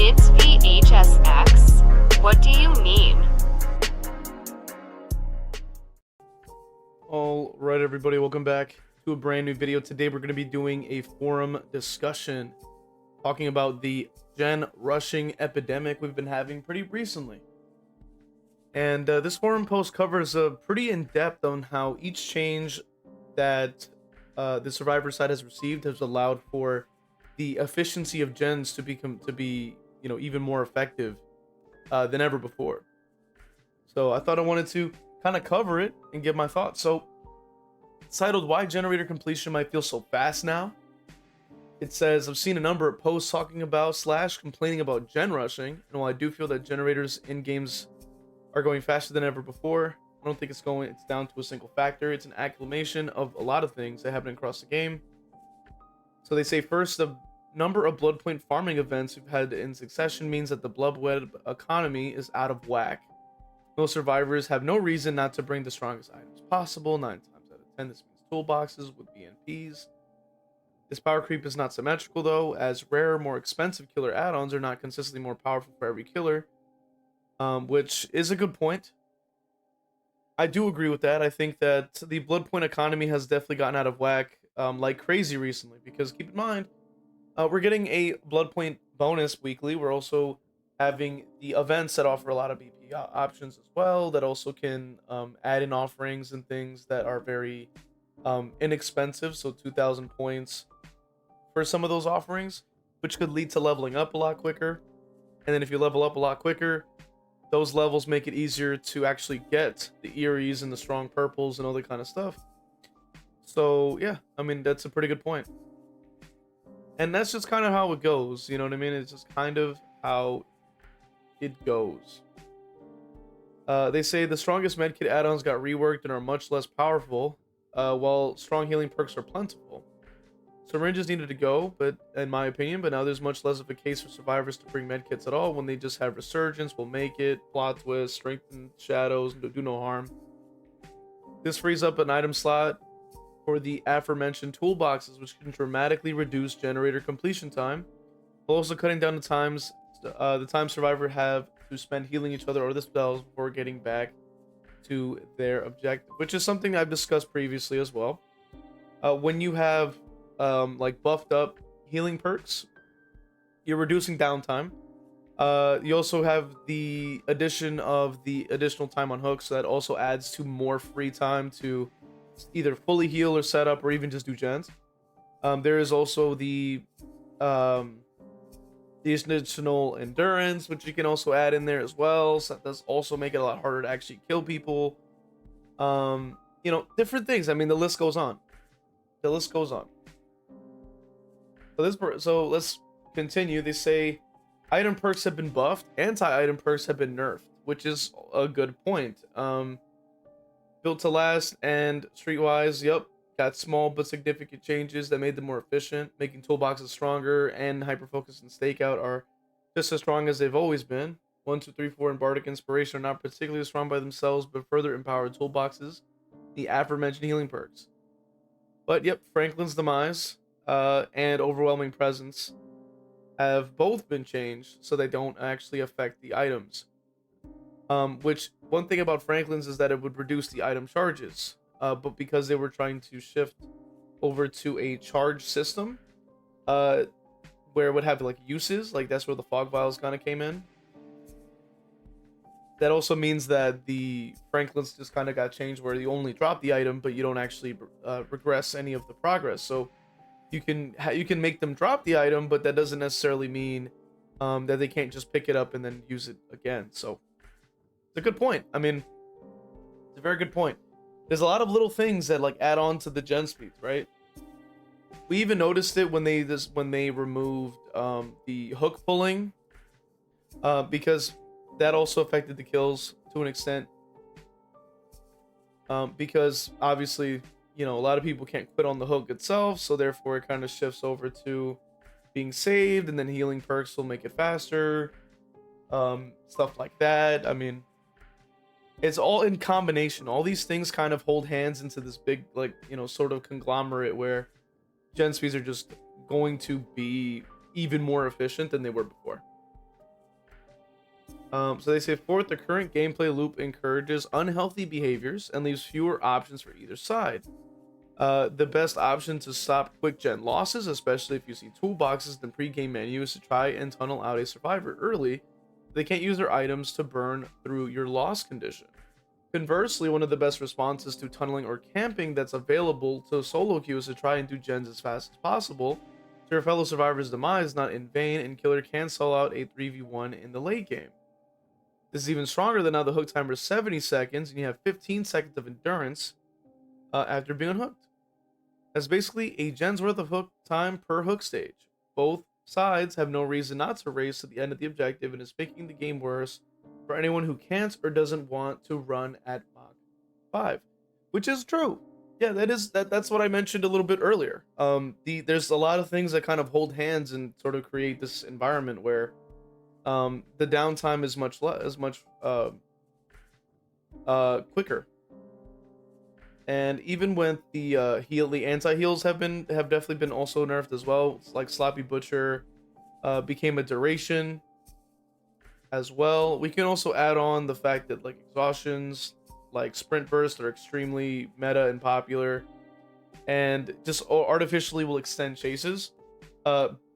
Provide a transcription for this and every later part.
It's v.h.s.x. What do you mean? All right, everybody, welcome back to a brand new video. Today we're going to be doing a forum discussion talking about the gen rushing epidemic we've been having pretty recently. And this forum post covers pretty in-depth on how each change that the survivor side has received has allowed for the efficiency of gens to be even more effective than ever before. So I thought I wanted to kind of cover it and give my thoughts. So it's titled "Why Generator Completion Might Feel So Fast Now." It says, I've seen a number of posts talking about / complaining about gen rushing, and while I do feel that generators in games are going faster than ever before, I don't think it's down to a single factor. It's an acclamation of a lot of things that happen across the game. So they say, first, the number of Bloodpoint farming events we've had in succession means that the Bloodweb economy is out of whack. Most survivors have no reason not to bring the strongest items possible. 9 times out of 10, this means toolboxes with BNPs. This power creep is not symmetrical, though, as rarer, more expensive killer add-ons are not consistently more powerful for every killer, which is a good point. I do agree with that. I think that the Bloodpoint economy has definitely gotten out of whack like crazy recently, because keep in mind, we're getting a Bloodpoint bonus weekly. We're also having the events that offer a lot of BP options as well, that also can add in offerings and things that are very inexpensive. So 2,000 points for some of those offerings, which could lead to leveling up a lot quicker. And then if you level up a lot quicker, those levels make it easier to actually get the Eries and the strong purples and all that kind of stuff. So yeah, I mean, that's a pretty good point. And that's just kind of how it goes, you know what I mean? It's just kind of how it goes. They say the strongest medkit add-ons got reworked and are much less powerful, while strong healing perks are plentiful. Syringes needed to go, but in my opinion, but now there's much less of a case for survivors to bring medkits at all when they just have resurgence, will make it, plot twist, strengthen shadows, do no harm. This frees up an item slot for the aforementioned toolboxes, which can dramatically reduce generator completion time, while also cutting down the time survivor have to spend healing each other or themselves before getting back to their objective, which is something I've discussed previously as well. When you have like buffed up healing perks, you're reducing downtime. You also have the addition of the additional time on hooks, so that also adds to more free time to either fully heal or set up or even just do gens. There is also the additional endurance, which you can also add in there as well, so that does also make it a lot harder to actually kill people. Different things. I mean, the list goes on. So let's continue. They say item perks have been buffed, anti-item perks have been nerfed, which is a good point. Built to last and streetwise, yep, got small but significant changes that made them more efficient, making toolboxes stronger, and hyperfocus and stakeout are just as strong as they've always been. 1, 2, 3, 4 and Bardic Inspiration are not particularly strong by themselves, but further empowered toolboxes, the aforementioned healing perks. But yep, Franklin's demise and overwhelming presence have both been changed so they don't actually affect the items. Which, one thing about Franklin's is that it would reduce the item charges, but because they were trying to shift over to a charge system, where it would have like uses, like that's where the fog vials kind of came in. That also means that the Franklin's just kind of got changed, where you only drop the item, but you don't actually regress any of the progress. So you can make them drop the item, but that doesn't necessarily mean that they can't just pick it up and then use it again. So it's a good point. I mean, it's a very good point. There's a lot of little things that like add on to the gen speeds, right? We even noticed it when they removed the hook pulling, because that also affected the kills to an extent. Because obviously, a lot of people can't quit on the hook itself, so therefore it kind of shifts over to being saved, and then healing perks will make it faster. Stuff like that. I mean, it's all in combination. All these things kind of hold hands into this big, like, sort of conglomerate where gen speeds are just going to be even more efficient than they were before. So they say fourth, the current gameplay loop encourages unhealthy behaviors and leaves fewer options for either side. The best option to stop quick gen losses, especially if you see toolboxes in the pre-game menu, is to try and tunnel out a survivor early. They can't use their items to burn through your loss condition. Conversely, one of the best responses to tunneling or camping that's available to solo queue is to try and do gens as fast as possible, so your fellow survivor's demise is not in vain, and killer can solo out a 3v1 in the late game. This is even stronger than now the hook timer is 70 seconds, and you have 15 seconds of endurance after being unhooked. That's basically a gen's worth of hook time per hook stage. Both sides have no reason not to race to the end of the objective, and is making the game worse for anyone who can't or doesn't want to run at Mach 5, which is true. Yeah, that's what I mentioned a little bit earlier. There's a lot of things that kind of hold hands and sort of create this environment where the downtime is much quicker. And even when the anti-heals have definitely been also nerfed as well. It's like Sloppy Butcher became a duration as well. We can also add on the fact that like exhaustions, like sprint bursts, are extremely meta and popular, and just artificially will extend chases.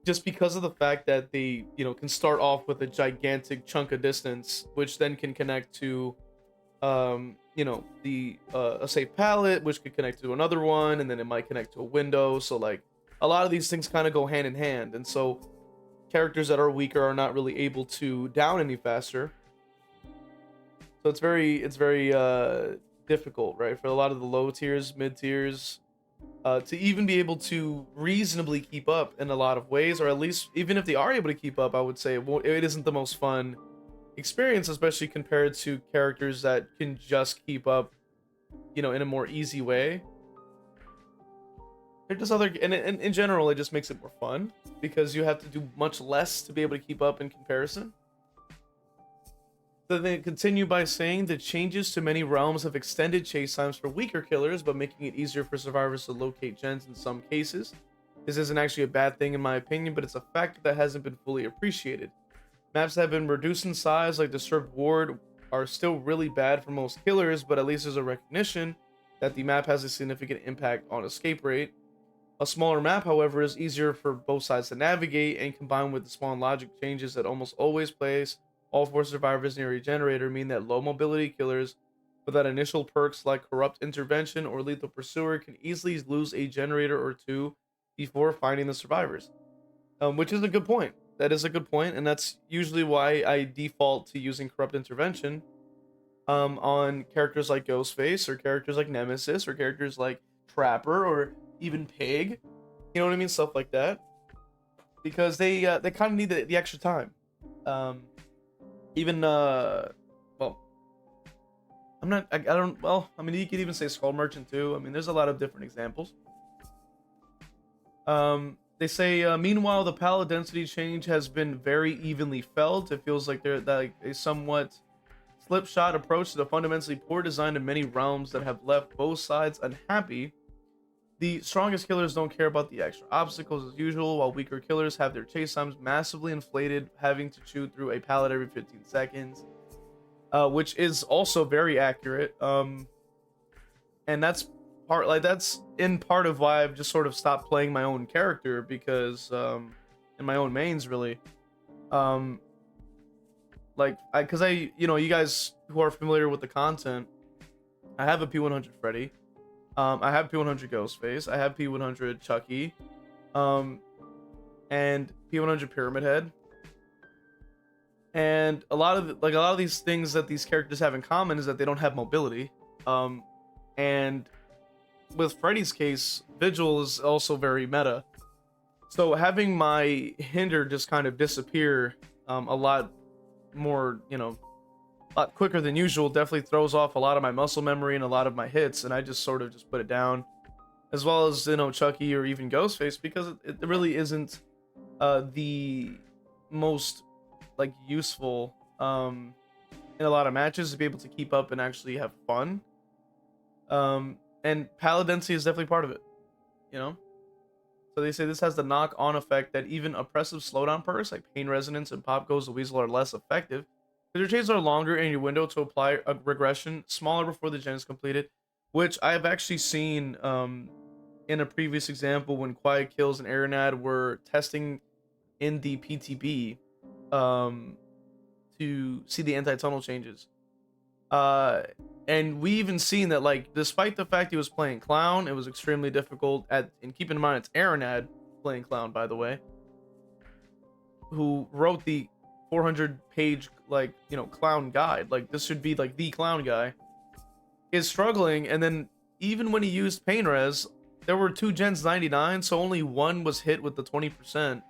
Just because of the fact that they, can start off with a gigantic chunk of distance, which then can connect to, a safe pallet, which could connect to another one, and then it might connect to a window. So like a lot of these things kind of go hand in hand, and so characters that are weaker are not really able to down any faster. So it's very difficult, right, for a lot of the low tiers, mid tiers, to even be able to reasonably keep up in a lot of ways, or at least even if they are able to keep up, I would say it isn't the most fun experience, especially compared to characters that can just keep up, in a more easy way. They're just other, and in general, it just makes it more fun because you have to do much less to be able to keep up in comparison. Then they continue by saying the changes to many realms have extended chase times for weaker killers, but making it easier for survivors to locate gens in some cases. This isn't actually a bad thing in my opinion, but it's a factor that hasn't been fully appreciated. Maps that have been reduced in size, like Disturbed Ward, are still really bad for most killers, but at least there's a recognition that the map has a significant impact on escape rate. A smaller map, however, is easier for both sides to navigate, and combined with the spawn logic changes that almost always place all 4 survivors near a generator mean that low mobility killers without initial perks like Corrupt Intervention or Lethal Pursuer can easily lose a generator or two before finding the survivors. Which is a good point. That is a good point, and that's usually why I default to using Corrupt Intervention on characters like Ghostface, or characters like Nemesis, or characters like Trapper, or even Pig. You know what I mean? Stuff like that. Because they kind of need the extra time. You could even say Skull Merchant too. I mean, there's a lot of different examples. They say, meanwhile, the pallet density change has been very evenly felt. It feels like they're like a somewhat slipshod approach to the fundamentally poor design of many realms that have left both sides unhappy. The strongest killers don't care about the extra obstacles as usual, while weaker killers have their chase times massively inflated, having to chew through a pallet every 15 seconds, which is also very accurate. And that's in part of why I've just sort of stopped playing my own character, because in my own mains really, you guys who are familiar with the content, I have a P100 Freddy. I have P100 Ghostface. I have P100 Chucky, and P100 Pyramid Head. And a lot of these things that these characters have in common is that they don't have mobility. And with Freddy's case, Vigil is also very meta. So having my hinder just kind of disappear a lot more, a lot quicker than usual, definitely throws off a lot of my muscle memory and a lot of my hits, and I just sort of just put it down, as well as Chucky or even Ghostface, because it really isn't the most useful in a lot of matches to be able to keep up and actually have fun. And pallet density is definitely part of it, So they say this has the knock-on effect that even oppressive slowdown perks like Pain Resonance and Pop Goes the Weasel are less effective, because your chases are longer and your window to apply a regression smaller before the gen is completed, which I've actually seen in a previous example when Quiet Kills and Aranad were testing in the PTB um, to see the anti-tunnel changes. And we even seen that, like, despite the fact he was playing Clown, it was extremely difficult and keep in mind it's Aranad playing Clown, by the way, who wrote the 400-page, like, Clown guide. Like, this should be like the Clown guy, is struggling. And then even when he used pain res, there were 2 gens 99, so only one was hit with the 20%.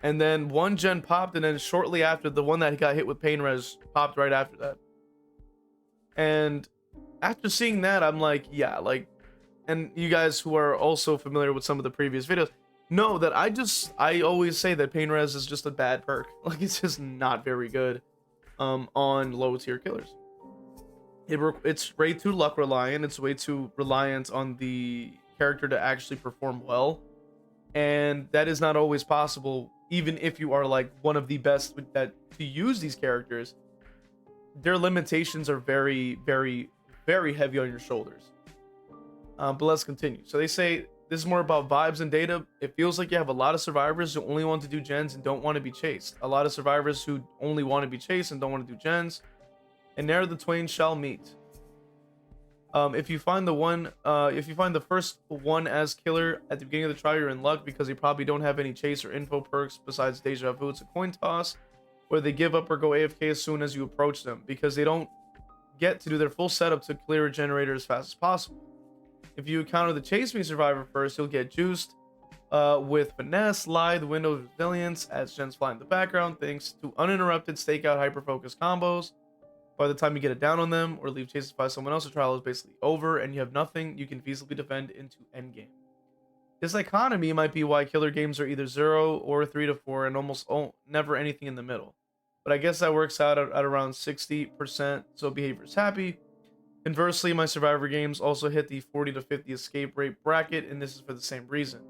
And then one gen popped, and then shortly after, the one that got hit with pain res popped right after that. And after seeing that, I'm like, yeah, like, and you guys who are also familiar with some of the previous videos know that I always say that pain res is just a bad perk. Like, it's just not very good on low tier killers. It's way too luck reliant. It's way too reliant on the character to actually perform well, and that is not always possible. Even if you are like one of the best to use these characters, their limitations are very, very, very heavy on your shoulders. But let's continue. So they say this is more about vibes and data. It feels like you have a lot of survivors who only want to do gens and don't want to be chased. A lot of survivors who only want to be chased and don't want to do gens. And there the twain shall meet. If you find the first one as killer at the beginning of the trial, you're in luck because they probably don't have any chase or info perks besides deja vu. It's a coin toss where they give up or go AFK as soon as you approach them because they don't get to do their full setup to clear a generator as fast as possible. If you encounter the chase me survivor first, you'll get juiced with finesse, lie, the window of resilience as gens fly in the background thanks to uninterrupted stakeout hyper-focus combos. By the time you get it down on them or leave chases by someone else, the trial is basically over and you have nothing you can feasibly defend into endgame. This economy might be why killer games are either 0 or 3 to 4 and almost never anything in the middle. But I guess that works out at around 60%, so behavior's happy. Conversely, my survivor games also hit the 40 to 50 escape rate bracket, and this is for the same reason.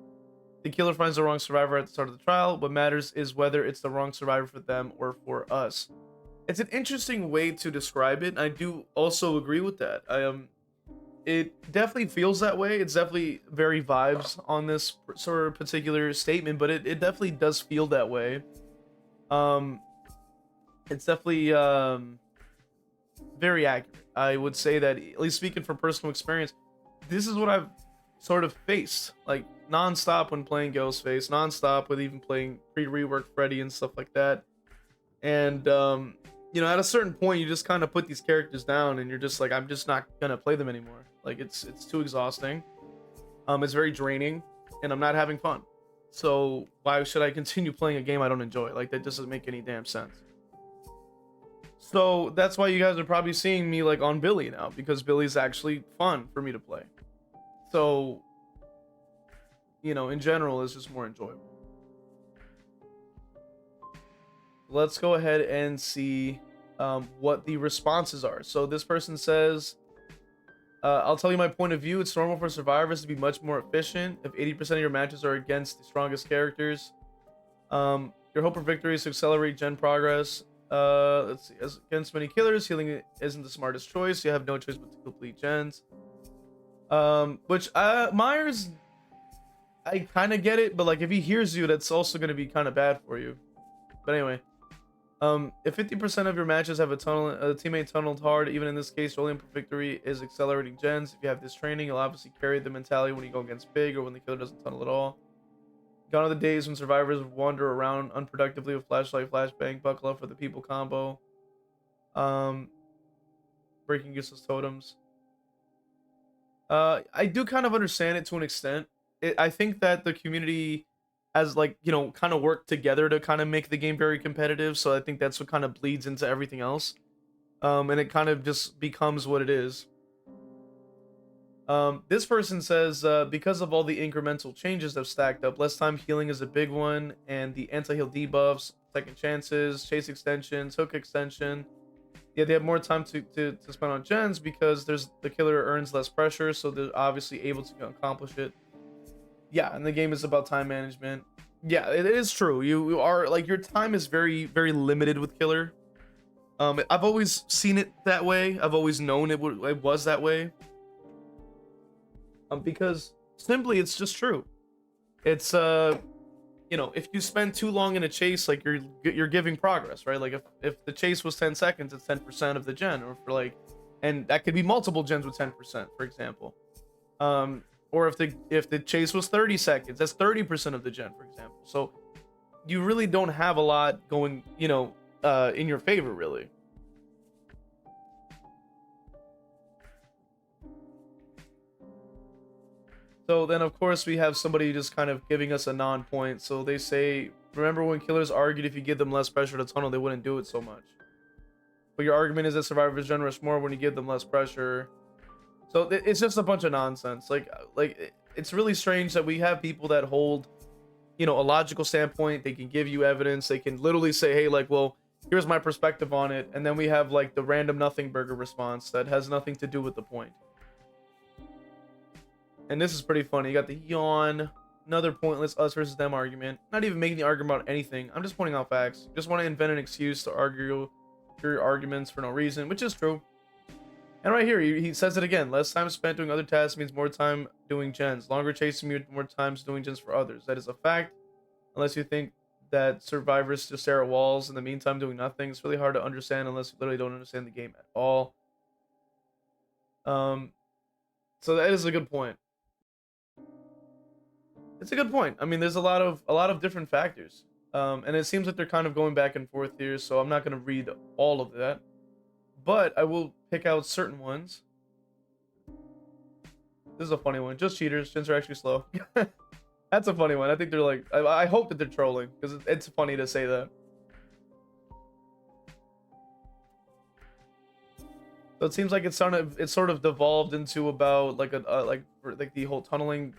The killer finds the wrong survivor at the start of the trial. What matters is whether it's the wrong survivor for them or for us. It's an interesting way to describe it. I do also agree with that. It definitely feels that way. It's definitely very vibes on this sort of particular statement, but it definitely does feel that way. It's definitely very accurate. I would say that, at least speaking from personal experience, this is what I've sort of faced, like, non-stop when playing Ghostface, non-stop with even playing pre-rework Freddy and stuff like that. And at a certain point, you just kind of put these characters down, and you're just like, I'm just not gonna play them anymore. Like, it's too exhausting. It's very draining, and I'm not having fun. So why should I continue playing a game I don't enjoy? Like, that doesn't make any damn sense. So that's why you guys are probably seeing me like on Billy now, because Billy's actually fun for me to play. So, in general, it's just more enjoyable. Let's go ahead and see what the responses are. So this person says, I'll tell you my point of view. It's normal for survivors to be much more efficient if 80% of your matches are against the strongest characters. Your hope for victory is to accelerate gen progress. Let's see. As against many killers, healing isn't the smartest choice. You have no choice but to complete gens. Which Myers, I kind of get it, but like if he hears you, that's also going to be kind of bad for you. But anyway, if 50% of your matches have a teammate tunneled hard, even in this case, your only for victory is accelerating gens. If you have this training, you'll obviously carry the mentality when you go against big or when the killer doesn't tunnel at all. Gone are the days when survivors wander around unproductively with flashlight, flashbang, buckle up for the people combo. Breaking useless totems. I do kind of understand it to an extent. I think that the community has kind of worked together to kind of make the game very competitive. So I think that's what kind of bleeds into everything else. And it kind of just becomes what it is. This person says, because of all the incremental changes that have stacked up, less time healing is a big one, and the anti-heal debuffs, second chances, chase extensions, hook extension. Yeah, they have more time to spend on gens because the killer earns less pressure, so they're obviously able to accomplish it. Yeah, and the game is about time management. Yeah, it is true. You are like, your time is very, very limited with killer. I've always seen it that way. I've always known it was that way. Because simply it's just true. It's you know, if you spend too long in a chase, like you're giving progress, right? Like if the chase was 10 seconds, it's 10% of the gen, or for like, and that could be multiple gens with 10%, for example. Or if the chase was 30 seconds, that's 30% of the gen, for example. So you really don't have a lot going, you know, in your favor, really. So then, of course, we have somebody just kind of giving us a non-point. So they say, remember when killers argued if you give them less pressure to tunnel, they wouldn't do it so much. But your argument is that survivors gen rush more when you give them less pressure. So it's just a bunch of nonsense. Like it's really strange that we have people that hold, you know, a logical standpoint. They can give you evidence. They can literally say, hey, like, well, here's my perspective on it. And then we have like the random nothing burger response that has nothing to do with the point. And this is pretty funny. You got the yawn, another pointless us versus them argument. Not even making the argument about anything. I'm just pointing out facts. Just want to invent an excuse to argue your arguments for no reason, which is true. And right here, he says it again. Less time spent doing other tasks means more time doing gens. Longer chasing means more times doing gens for others. That is a fact. Unless you think that survivors just stare at walls in the meantime doing nothing. It's really hard to understand unless you literally don't understand the game at all. So that is a good point. It's a good point. I mean, there's a lot of different factors, and it seems like they're kind of going back and forth here. So I'm not going to read all of that, but I will pick out certain ones. This is a funny one. Just cheaters. Gens are actually slow. That's a funny one. I think they're like. I hope that they're trolling because it's funny to say that. So it seems like it's sort of devolved into about like like the whole tunneling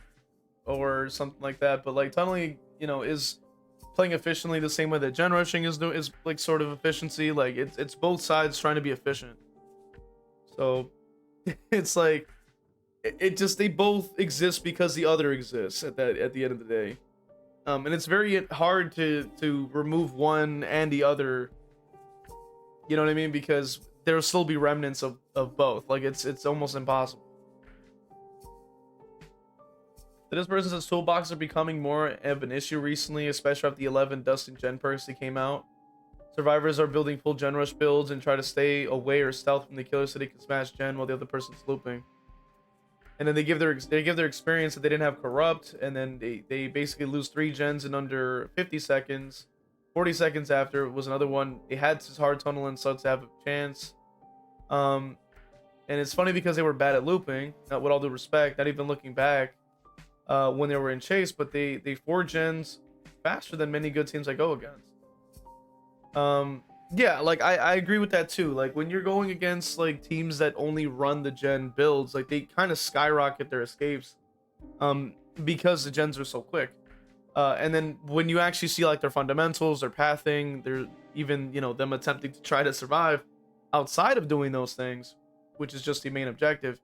or something like that, but like tunneling, you know, is playing efficiently the same way that gen rushing is like sort of efficiency. Like it's both sides trying to be efficient. So it's like it just, they both exist because the other exists at the end of the day. And it's very hard to remove one and the other, you know what I mean, because there'll still be remnants of both. Like it's almost impossible. This person says toolboxes are becoming more of an issue recently, especially after the 11 dust and gen perks that came out. Survivors are building full gen rush builds and try to stay away or stealth from the killer so they can smash gen while the other person's looping. And then they give their experience that they didn't have corrupt, and then they basically lose 3 gens in under 50 seconds. 40 seconds after was another one. They had this hard tunnel and such to have a chance. And it's funny because they were bad at looping, not with all due respect, not even looking back. When they were in chase, but they 4 gens faster than many good teams I go against. Yeah, like I agree with that too. Like when you're going against like teams that only run the gen builds, like they kind of skyrocket their escapes because the gens are so quick. And then when you actually see like their fundamentals, their pathing, their even, you know, them attempting to try to survive outside of doing those things, which is just the main objective,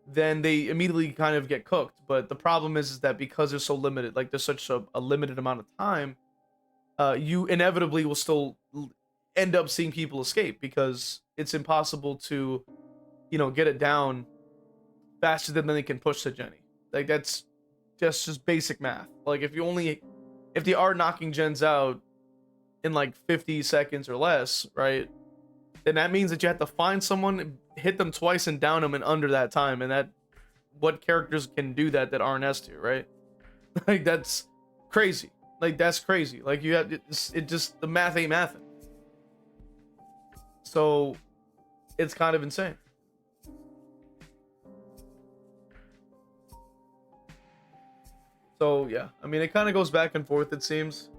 then they immediately kind of get cooked. But the problem is that because they're so limited, like there's such a limited amount of time, you inevitably will still end up seeing people escape because it's impossible to, you know, get it down faster than they can push to Jenny. Like that's just basic math. Like if they are knocking gens out in like 50 seconds or less, right, then that means that you have to find someone, hit them twice and down them in under that time. And that, what characters can do that aren't S tier, right? Like that's crazy. Like that's crazy. Like you have it just, the math ain't mathing. So it's kind of insane. So yeah, I mean it kind of goes back and forth, it seems.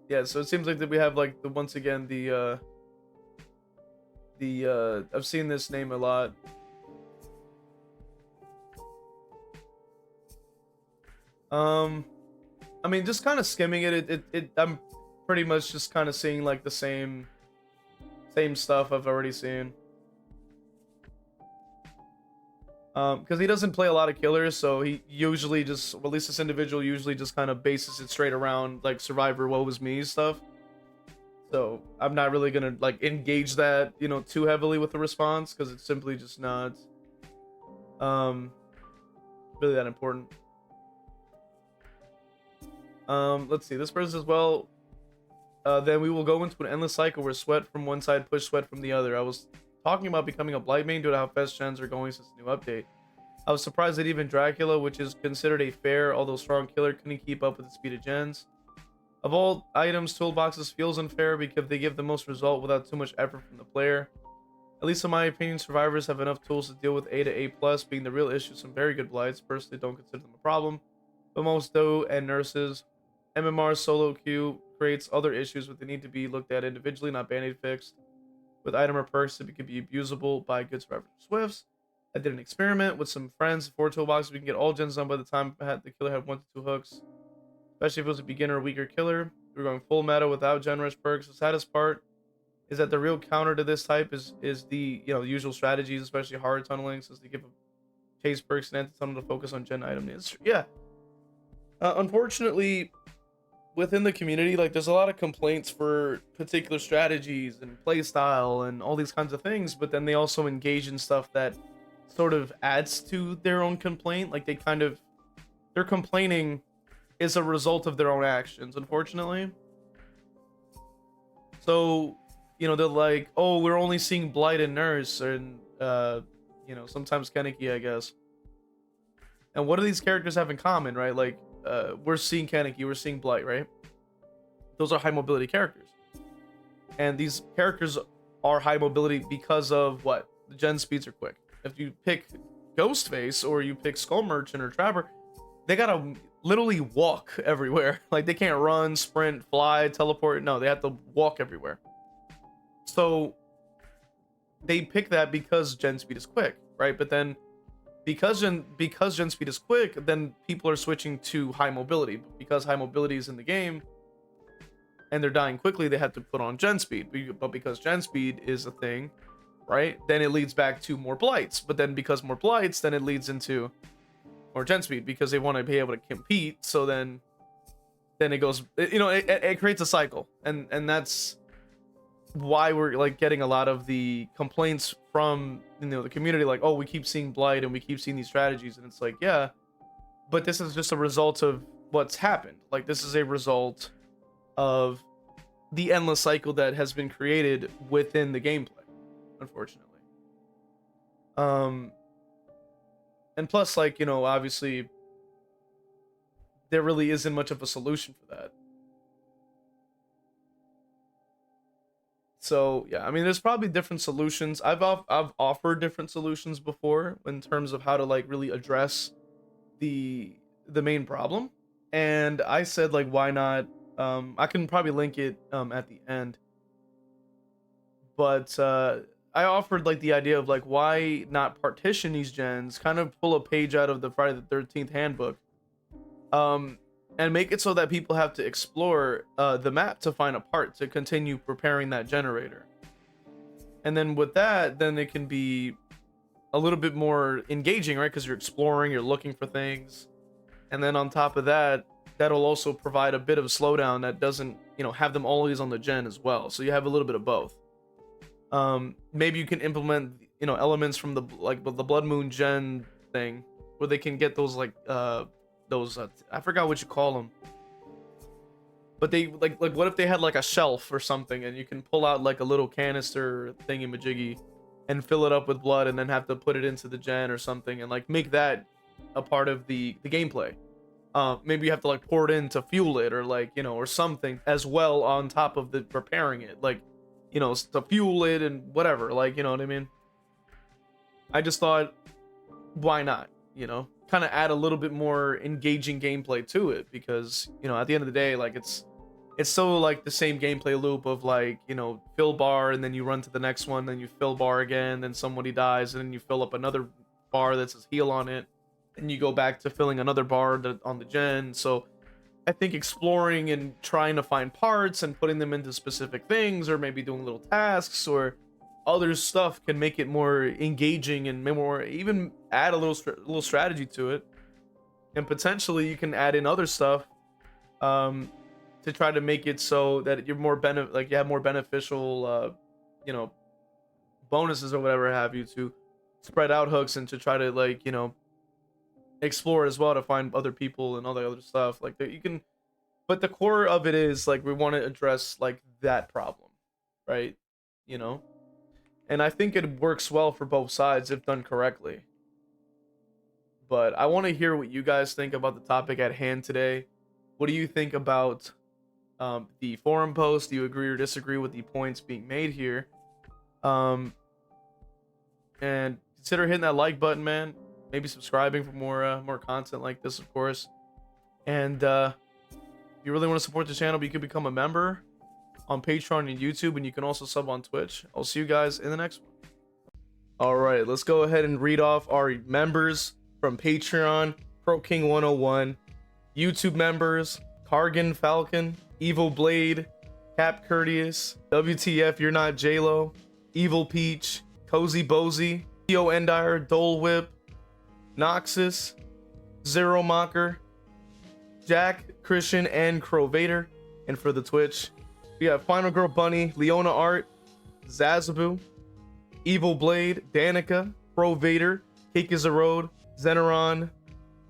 Yeah, so it seems like that we have like once again the I've seen this name a lot. I mean, just kind of skimming it, I'm pretty much just kind of seeing like the same stuff I've already seen. Because he doesn't play a lot of killers, so he usually just, or at least this individual usually just kind of bases it straight around like survivor woe was me stuff. So I'm not really gonna like engage that, you know, too heavily with the response, because it's simply just not really that important. Let's see, this person says, well, then we will go into an endless cycle where sweat from one side push sweat from the other. I was talking about becoming a blight main due to how fast gens are going since the new update. I was surprised that even Dracula, which is considered a fair although strong killer, couldn't keep up with the speed of gens. Of all items, toolboxes feels unfair because they give the most result without too much effort from the player. At least in my opinion, survivors have enough tools to deal with A to A+ being the real issue. Some very good blights, personally don't consider them a problem, but most do, and nurses. MMR solo queue creates other issues but they need to be looked at individually, not band-aid fixed. With item or perks that could be abusable by good survivors or swifts. I did an experiment with some friends, 4 toolboxes. We can get all gens done by the time the killer had 1 to 2 hooks. Especially if it was a beginner or weaker killer. We're going full meta without gen rush perks. The saddest part is that the real counter to this type is the, you know, usual strategies, especially hard tunneling, since they give a chase perks and anti-tunnel to focus on gen item needs. Yeah. Unfortunately, within the community, like, there's a lot of complaints for particular strategies and play style and all these kinds of things, but then they also engage in stuff that sort of adds to their own complaint. Like, they're complaining is a result of their own actions, unfortunately. So, you know, they're like, oh, we're only seeing blight and nurse, and you know, sometimes Kaneki, I guess. And what do these characters have in common, right? Like, we're seeing Kaneki, we're seeing blight, right? Those are high mobility characters, and these characters are high mobility because of what? The gen speeds are quick. If you pick Ghostface or you pick Skull Merchant or Trapper, they gotta literally walk everywhere. Like, they can't run, sprint, fly, teleport. No, they have to walk everywhere. So they pick that because gen speed is quick, right? But then because gen speed is quick, then people are switching to high mobility. But because high mobility is in the game and they're dying quickly, they have to put on gen speed. But because gen speed is a thing, right, then it leads back to more blights. But then because more blights, then it leads into more gen speed because they want to be able to compete. So then it goes, you know, it creates a cycle, and that's why we're like getting a lot of the complaints from, you know, the community, like, oh, we keep seeing blight and we keep seeing these strategies, and it's like, yeah, but this is just a result of what's happened. Like, this is a result of the endless cycle that has been created within the gameplay, unfortunately. And plus, like, you know, obviously there really isn't much of a solution for that. So yeah, I mean, there's probably different solutions. I've offered different solutions before in terms of how to like really address the main problem, and I said, like, why not? I can probably link it at the end, but I offered like the idea of like, why not partition these gens, kind of pull a page out of the Friday the 13th handbook, and make it so that people have to explore the map to find a part to continue preparing that generator. And then with that, then it can be a little bit more engaging, right? Because you're exploring, you're looking for things. And then on top of that, that'll also provide a bit of slowdown that doesn't, you know, have them always on the gen as well. So you have a little bit of both. Maybe you can implement, you know, elements from the Blood Moon gen thing where they can get those like those I forgot what you call them, but they like what if they had like a shelf or something, and you can pull out like a little canister thingy majiggy and fill it up with blood and then have to put it into the gen or something, and like make that a part of the gameplay. Maybe you have to like pour it in to fuel it, or like, you know, or something as well on top of the preparing it, like, you know, to fuel it and whatever, like, you know what I mean? I just thought, why not, you know, kind of add a little bit more engaging gameplay to it, because, you know, at the end of the day, like, it's so like the same gameplay loop of like, you know, fill bar and then you run to the next one, then you fill bar again, then somebody dies, and then you fill up another bar that says heal on it, and you go back to filling another bar on the gen. So I think exploring and trying to find parts and putting them into specific things, or maybe doing little tasks or other stuff can make it more engaging and more, even add a little strategy to it, and potentially you can add in other stuff to try to make it so that you're more you have more beneficial you know, bonuses or whatever have you, to spread out hooks and to try to, like, you know, explore as well to find other people and all the other stuff like that you can. But the core of it is like we want to address like that problem, right? You know, and I think it works well for both sides if done correctly. But I want to hear what you guys think about the topic at hand today. What do you think about the forum post? Do you agree or disagree with the points being made here? And consider hitting that like button, man. Maybe subscribing for more content like this, of course. And if you really want to support the channel, you can become a member on Patreon and YouTube, and you can also sub on Twitch. I'll see you guys in the next one. All right, let's go ahead and read off our members from Patreon: Pro King 101, YouTube members: Cargan Falcon, Evil Blade, Cap Courteous, WTF You're Not JLo, Evil Peach, Cozy Bozy, Theo Endire, Dole Whip, Noxus, Zero Mocker, Jack, Christian, and Crow Vader. And for the Twitch, we have Final Girl Bunny, Leona Art, Zazabu, Evil Blade, Danica, Crow Vader, Cake is a Road, Zeneron,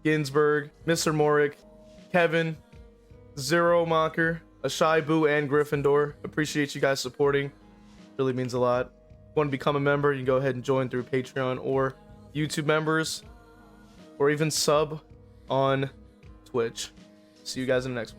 Ginsburg, Mr. Morik, Kevin, Zero Mocker, Ashai Boo, and Gryffindor. Appreciate you guys supporting. Really means a lot. If you want to become a member, you can go ahead and join through Patreon or YouTube members, or even sub on Twitch. See you guys in the next one.